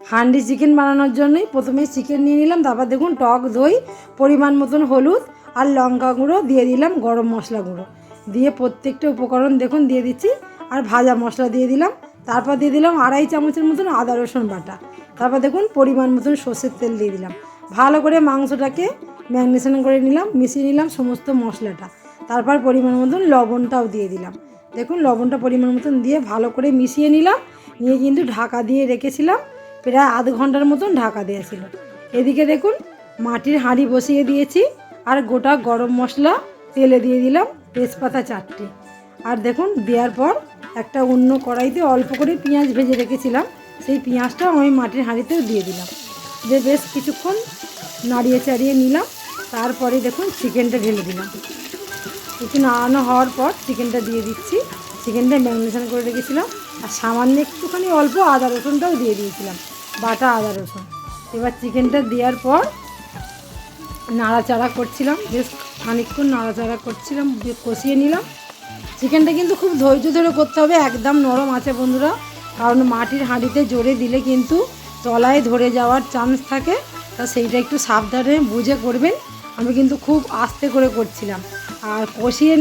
Handi chicken বানানোর জন্যই প্রথমে চিকেন নিয়ে নিলাম, তারপর দেখুন টক দই, পরিমাণ মতন হলুদ আর লঙ্কা গুঁড়ো দিয়ে দিলাম, গরম মশলা গুঁড়ো দিয়ে প্রত্যেকটা উপকরণ দেখুন দিয়ে দিচ্ছি, আর ভাজা মশলা দিয়ে দিলাম। তারপর দিয়ে দিলাম 2.5 চামচের মতন আদা রসুন বাটা। তারপর দেখুন পরিমাণ মতন সর্ষের তেল দিয়ে দিলাম। ভালো করে মাংসটাকে ম্যারিনেশন করে নিলাম, মিশিয়ে নিলাম সমস্ত মশলাটা। তারপর পরিমাণ মতন লবণটাও দিয়ে দিলাম। দেখুন লবণটা পরিমাণ মতন দিয়ে ভালো করে মিশিয়ে নিলাম, নিয়ে কিন্তু ঢাকা দিয়ে রেখেছিলাম, প্রায় আধ ঘন্টার মতন ঢাকা দেওয়া ছিল। এদিকে দেখুন মাটির হাঁড়ি বসিয়ে দিয়েছি, আর গোটা গরম মশলা তেলে দিয়ে দিলাম তেজপাতা 4টে। আর দেখুন দেওয়ার পর একটা অন্য কড়াইতে অল্প করে পেঁয়াজ ভেজে রেখেছিলাম, সেই পেঁয়াজটা আমি মাটির হাঁড়িতেও দিয়ে দিলাম, যে বেশ কিছুক্ষণ নাড়িয়ে চাড়িয়ে নিলাম। তারপরে দেখুন চিকেনটা ঢেলে দিলাম। একটু নাড়ানো হওয়ার পর চিকেনটা দিয়ে দিচ্ছি। চিকেনটা ম্যারিনেশন করে রেখেছিলাম, আর সামান্য একটুখানি অল্প আদা রসুনটাও দিয়ে দিয়েছিলাম, বাটা আদা রসুন। এবার চিকেনটা দেওয়ার পর নাড়াচাড়া করছিলাম, বেশ খানিকক্ষণ নাড়াচাড়া করছিলাম, কষিয়ে নিলাম। চিকেনটা কিন্তু খুব ধৈর্য ধরে করতে হবে, একদম নরম আছে বন্ধুরা, কারণ মাটির হাঁড়িতে জোরে দিলে কিন্তু তলায় ধরে যাওয়ার চান্স থাকে, তা সেইটা একটু সাবধানে বুঝে করবেন। আমি কিন্তু খুব আস্তে করে করছিলাম। আর কষিয়ে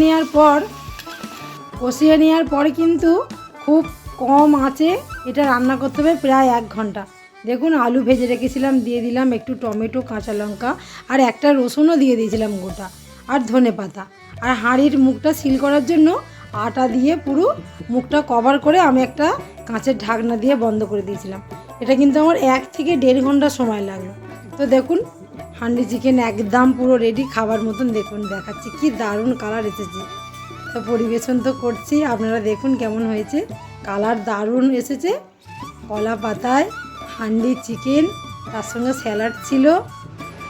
নেওয়ার পরে কিন্তু খুব কম আঁচে এটা রান্না করতে হবে প্রায় 1 ঘন্টা। দেখুন আলু ভেজে রেখেছিলাম, দিয়ে দিলাম একটু টমেটো, কাঁচা লঙ্কা, আর একটা রসুনও দিয়ে দিয়েছিলাম গোটা, আর ধনেপাতা। আর হাঁড়ির মুখটা সিল করার জন্য আটা দিয়ে পুরো মুখটা কভার করে আমি একটা কাঁচের ঢাকনা দিয়ে বন্ধ করে দিয়েছিলাম। এটা কিন্তু আমার 1 থেকে 1.5 ঘন্টা সময় লাগলো। তো দেখুন হান্ডি চিকেন একদম পুরো রেডি, খাবার মতন দেখুন দেখাচ্ছি, কি দারুণ কালার এসেছে। তো পরিবেশন তো করছি, আপনারা দেখুন কেমন হয়েছে, কালার দারুণ এসেছে। কলা পাতায় হান্ডি চিকেন, তার সঙ্গে স্যালাড ছিল।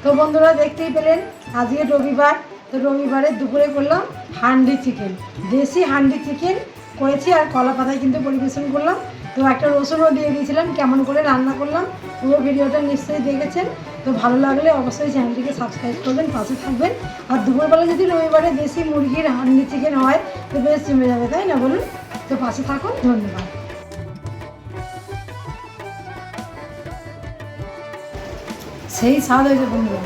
তো বন্ধুরা দেখতেই পেলেন আজকে রবিবার, তো রবিবারে দুপুরে করলাম হান্ডি চিকেন, দেশি হান্ডি চিকেন করেছি, আর কলা পাতায় কিন্তু পরিবেশন করলাম। তো একটা রসুনও দিয়ে দিয়েছিলাম, কেমন করে রান্না করলাম পুরো ভিডিওটা নিশ্চয়ই দেখেছেন। তো ভালো লাগলে অবশ্যই চ্যানেলটিকে সাবস্ক্রাইব করবেন, পাশে থাকবেন। আর দুপুরবেলা যদি রবিবারে দেশি মুরগির হান্ডি চিকেন হয় তো বেশ জমে যাবে, তাই না বলুন? তো পাশে থাকুন, ধন্যবাদ। সেই স্বাদ হয়েছে বন্ধুরা,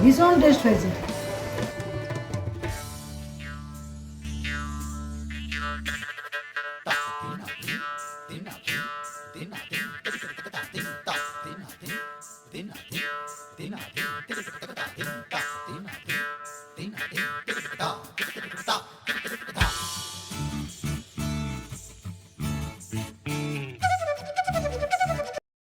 ভীষণ টেস্ট হয়েছে।